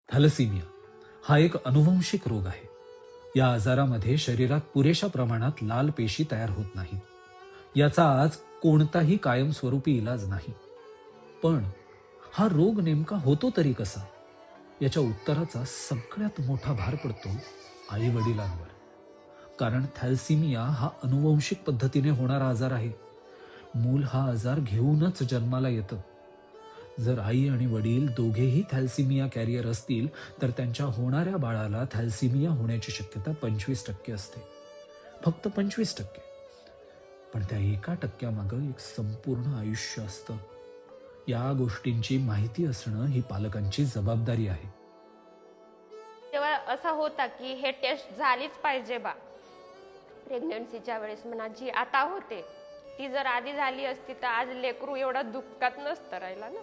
Thalassaemia हा एक अनुवंशिक रोग आहे. या आजारामध्ये शरीरात पुरेशा प्रमाणात लाल पेशी तयार होत नाहीत. याचा आज कोणताही कायमस्वरूपी इलाज नाही. पण हा रोग नेमका होतो तरी कसा, याच्या उत्तराचा सगळ्यात मोठा भार पडतो आई वडिलांवर. कारण थॅलेसिमिया हा अनुवंशिक पद्धतीने होणारा आजार आहे. मूल हा आजार घेऊनच जन्माला येतं. जर आई आणि वडील दोघेही थॅलेसिमिया कॅरियर असतील तर त्यांच्या होणाऱ्या बाळाला थॅलेसिमिया होण्याची शक्यता 25% असते. फक्त 25%. पण त्या 1% मागं एक संपूर्ण आयुष्य असतं. या गोष्टींची माहिती असणं ही पालकांची जबाबदारी आहे. तेव्हा असा होता की हे टेस्ट झालीच पाहिजे बा. प्रेग्नन्सीच्या वेळेस म्हणा जी आता होते ती जर आधी झाली असती तर आज लेकरू एवढं दुःखात नसतं राहिला ना.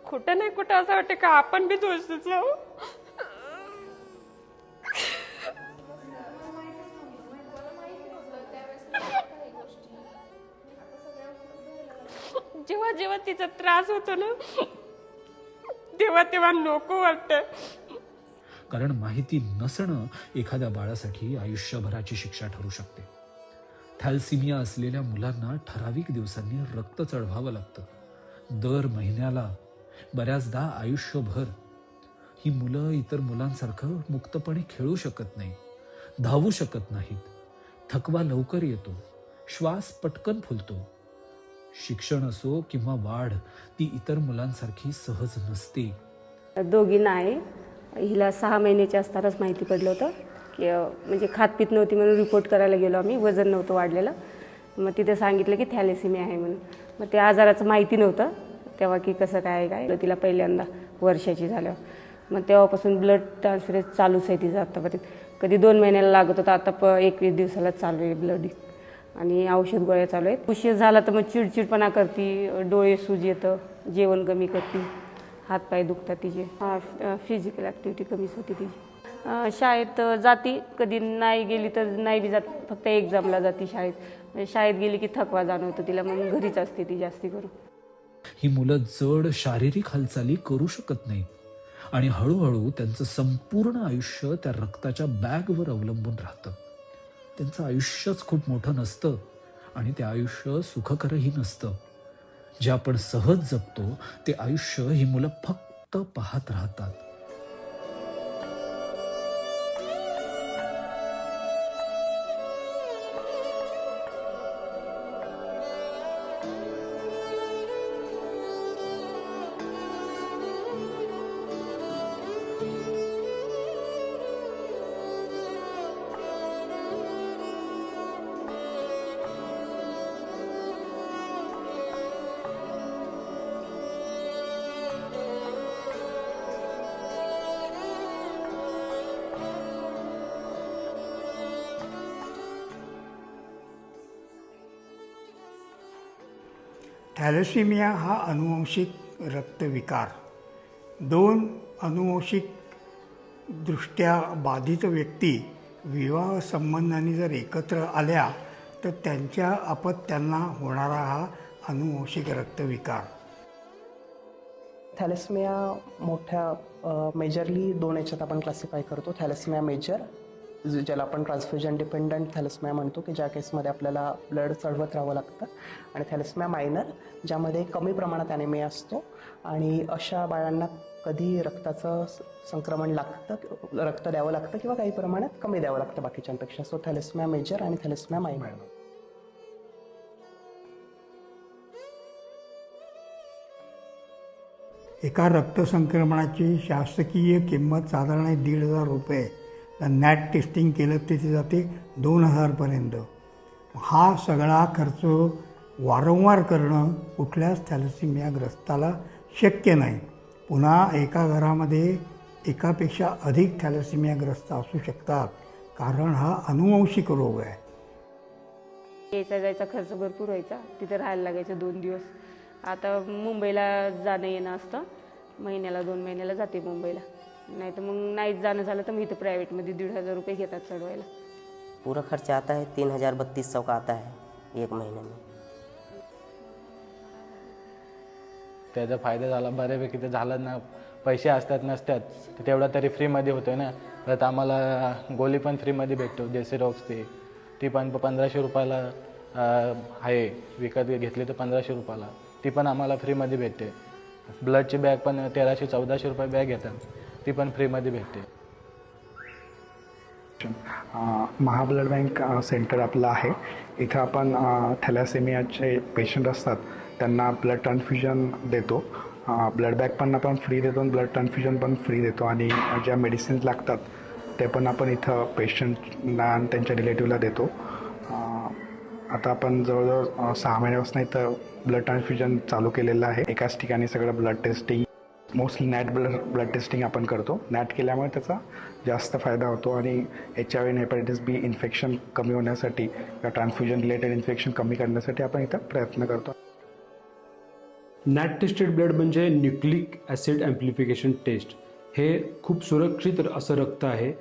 कुठं नाही कुठं असं वाटतं का आपण बी दोषीच आहो. जेव्हा जेव्हा तिचा त्रास होतो ना तेव्हा तेव्हा नको वाटतं. कारण माहिती नसणं एखाद्या बाळासाठी आयुष्यभराची शिक्षा ठरू शकते. थॅलेसिमिया असलेल्या मुलांना ठराविक दिवसांनी रक्त चढवावं लागतं. दर महिन्याला, बऱ्याचदा आयुष्यभर. ही मुलं इतर मुलांसारखं मुक्तपणे खेळू शकत नाही, धावू शकत नाहीत. थकवा लवकर येतो, श्वास पटकन फुलतो. शिक्षण असो किंवा वाढ, ती इतर मुलांसारखी सहज नसते. दोघींना आहे. हिला 6 महिन्याची असतानाच माहिती पडलं होतं की म्हणजे खात पित नव्हती म्हणून रिपोर्ट करायला गेलो आम्ही. वजन नव्हतं वाढलेलं. मग तिथे सांगितलं की थॅलेसिमिया आहे म्हणून. मग त्या आजाराचं माहिती नव्हतं तेव्हा की कसं काय तिला पहिल्यांदा वर्षाची झाल्यावर. मग तेव्हापासून ब्लड ट्रान्सफरेन्स चालूच आहे तिचं आत्तापर्यंत. कधी 2 महिन्याला लागत होतं, आता 21 दिवसाला चालू आहे ब्लड. आणि औषध गोळ्या चालू आहेत. उशीर झाला तर मग चिडचिडपणा करते, डोळे सूज येतं, जेवण कमी करते, हातपाय दुखतात तिचे. फिजिकल ॲक्टिव्हिटी कमीच होती तिची. शाळेत जाती, कधी नाही गेली तर नाही बी जात, फक्त एक्झामला जाते शाळेत. म्हणजे शाळेत गेली की थकवा जाणवतो तिला, मग घरीच असते ती जास्ती करून. ही मुलं जड शारीरिक हालचाली करू शकत नाहीत आणि हळूहळू त्यांचं संपूर्ण आयुष्य त्या रक्ताच्या बॅगवर अवलंबून राहतं. त्यांचं आयुष्यच खूप मोठं नसतं आणि ते आयुष्य सुखकरही नसतं. जे आपण सहज जगतो ते आयुष्य ही मुलं फक्त पाहत राहतात. थॅलेसिमिया हा अनुवंशिक रक्तविकार. 2 अनुवंशिकदृष्ट्या बाधित व्यक्ती विवाह संबंधांनी जर एकत्र आल्या तर त्यांच्या अपत्यांना होणारा हा अनुवंशिक रक्तविकार. थॅलेसिमिया मोठ्या मेजरली 2 याच्यात आपण क्लासिफाय करतो. थॅलेसिमिया मेजर, ज्याला आपण ट्रान्सफ्युजन डिपेंडंट थॅलेसिमिया म्हणतो, की ज्या केसमध्ये आपल्याला ब्लड चढवत राहावं लागतं. आणि थॅलेसिमिया मायनर, ज्यामध्ये कमी प्रमाणात ॲनिमिया असतो आणि अशा बाळांना कधी रक्ताचं संक्रमण लागतं, रक्त द्यावं लागतं किंवा काही प्रमाणात कमी द्यावं लागतं बाकीच्यांपेक्षा. सो थॅलेसिमिया मेजर आणि थॅलेसिमिया मायनर. एका रक्तसंक्रमणाची शासकीय किंमत साधारण 1,500 रुपये. नॅट टेस्टिंग केलं तिथे जाते 2,000पर्यंत. हा सगळा खर्च वारंवार करणं कुठल्याच थॅलेसिमियाग्रस्ताला शक्य नाही. पुन्हा एका घरामध्ये एकापेक्षा अधिक थॅलेसिमियाग्रस्त असू शकतात, कारण हा अनुवंशिक रोग आहे. यायचा जायचा खर्च भरपूर व्हायचा, तिथे राहायला लागायचं 2 दिवस. आता मुंबईला जाणं येणं असतं, महिन्याला 2 महिन्याला जाते मुंबईला. नहीं तो मग नाइट जाना झालं तो मैं तो प्राइवेट में 1,500 रुपये घेतात चढवायला. पूरा खर्चा आता है 3,000-3,200 का आता है एक महीने में. त्याचा फायदा झाला बऱ्यापैकी तर झाला ना. पैसे असतात नसतात तर तेवढा तरी फ्रीमध्ये होतो ना. परत आम्हाला गोळी पण फ्रीमध्ये भेटतो डेसिरॉक्सची, ती पण 1500 रुपयाला आहे, विकत घेतली तर 1500 रुपयाला, ती पण आम्हाला फ्रीमध्ये भेटते. ब्लडची बॅग पण 1300-1400 रुपये बॅग घेतात, ती पण फ्रीमध्ये भेटते. महाब्लड बँक सेंटर आपलं आहे. इथं आपण थॅलेसेमियाचे पेशंट असतात त्यांना ब्लड ट्रान्सफ्युजन देतो. ब्लड बॅग पण आपण फ्री देतो आणि ब्लड ट्रान्सफ्युजन पण फ्री देतो आणि ज्या मेडिसिन्स लागतात ते पण आपण इथं पेशंटना आणि त्यांच्या रिलेटिव्हला देतो. आता आपण जवळजवळ 6 महिन्यापासून इथं ब्लड ट्रान्सफ्युजन चालू केलेलं आहे. एकाच ठिकाणी सगळं blood testing, mostly NAAT blood testing आपण करतो. नॅट केल्यामुळे त्याचा जास्त फायदा होतो आणि HIV आणि हेपॅटायटिस बी इन्फेक्शन कमी होण्यासाठी किंवा ट्रान्सफ्युजन रिलेटेड इन्फेक्शन कमी करण्यासाठी आपण इथं प्रयत्न करतो. नॅट टेस्टेड ब्लड म्हणजे न्यूक्लिक ॲसिड ॲम्प्लिफिकेशन टेस्ट. हे खूप सुरक्षित असं रक्त आहे.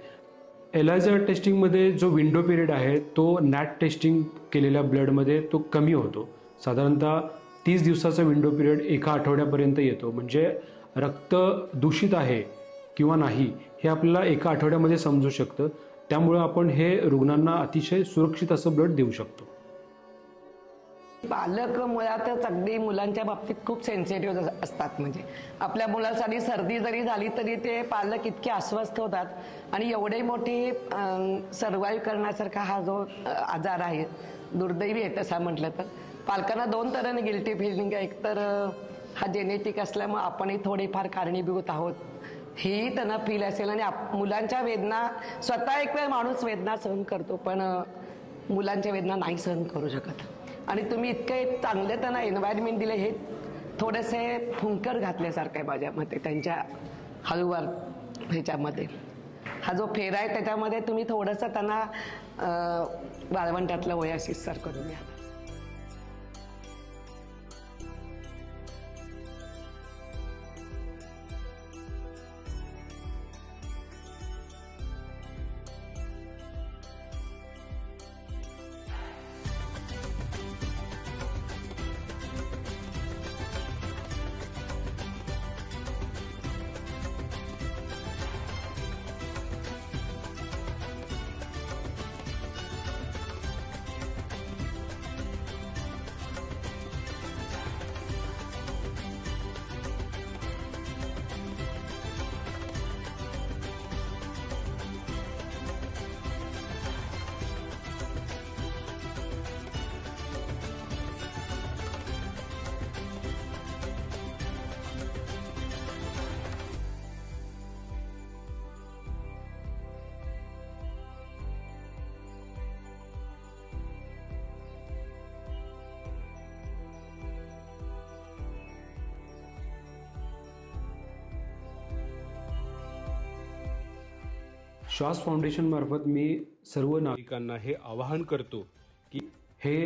एलायझा टेस्टिंगमध्ये जो विंडो पिरियड आहे तो नॅट टेस्टिंग केलेल्या ब्लडमध्ये तो कमी होतो. साधारणतः 30 दिवसाचा विंडो पिरियड 1 आठवड्यापर्यंत येतो. म्हणजे रक्त दूषित आहे किंवा नाही हे आपल्याला 1 आठवड्यामध्ये समजू शकतं. त्यामुळं आपण हे रुग्णांना अतिशय सुरक्षित असं ब्लड देऊ शकतो. पालक मुळातच अगदी मुलांच्या बाबतीत खूप सेन्सिटिव्ह असतात. म्हणजे आपल्या मुलासाठी सर्दी जरी झाली तरी ते पालक इतके अस्वस्थ होतात आणि एवढी मोठी सर्वाईव्ह करण्यासारखा हा जो आजार आहे, दुर्दैवी आहे तसा म्हटलं तर, पालकांना 2 तऱ्हेने गिल्टी फिलिंग आहे. एक तर हा जेनेटिक असल्यामुळे आपणही थोडेफार कारणीभूत आहोत हेही त्यांना फील असेल आणि मुलांच्या वेदना, स्वतः एक वेळ माणूस वेदना सहन करतो पण मुलांच्या वेदना नाही सहन करू शकत. आणि तुम्ही इतके चांगले त्यांना एन्व्हायरमेंट दिले, हे थोडेसे फुंकर घातल्यासारखं आहे माझ्या मते त्यांच्या हळूवार ह्याच्यामध्ये. हा जो फेरा आहे त्याच्यामध्ये तुम्ही थोडंसं त्यांना वाळवंटातलं ओयासिस सर करून द्या. श्वास फाउंडेशनमार्फत मी सर्व नागरिकांना हे आवाहन करतो की हे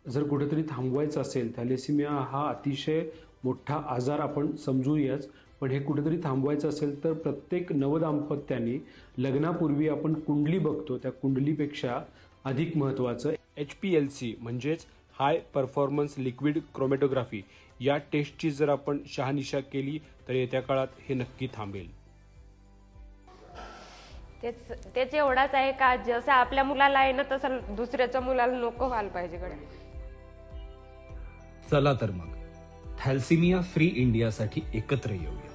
जर कुठेतरी थांबवायचं असेल, थॅलेसिमिया हा अतिशय मोठा आजार आपण समजूयाच, पण हे कुठेतरी थांबवायचं असेल तर प्रत्येक नवदाम्पत्याने लग्नापूर्वी आपण कुंडली बघतो, त्या कुंडलीपेक्षा अधिक महत्त्वाचं HPLC म्हणजेच हाय परफॉर्मन्स लिक्विड क्रोमॅटोग्राफी या टेस्टची जर आपण शहानिशा केली तर येत्या काळात हे नक्की थांबेल. तेच एवढाच आहे का जसं आपल्या मुलाला आहे ना तसं दुसऱ्याच्या मुलाला नको व्हायला पाहिजे कडे. चला तर मग थॅलेसिमिया फ्री इंडियासाठी एकत्र येऊया.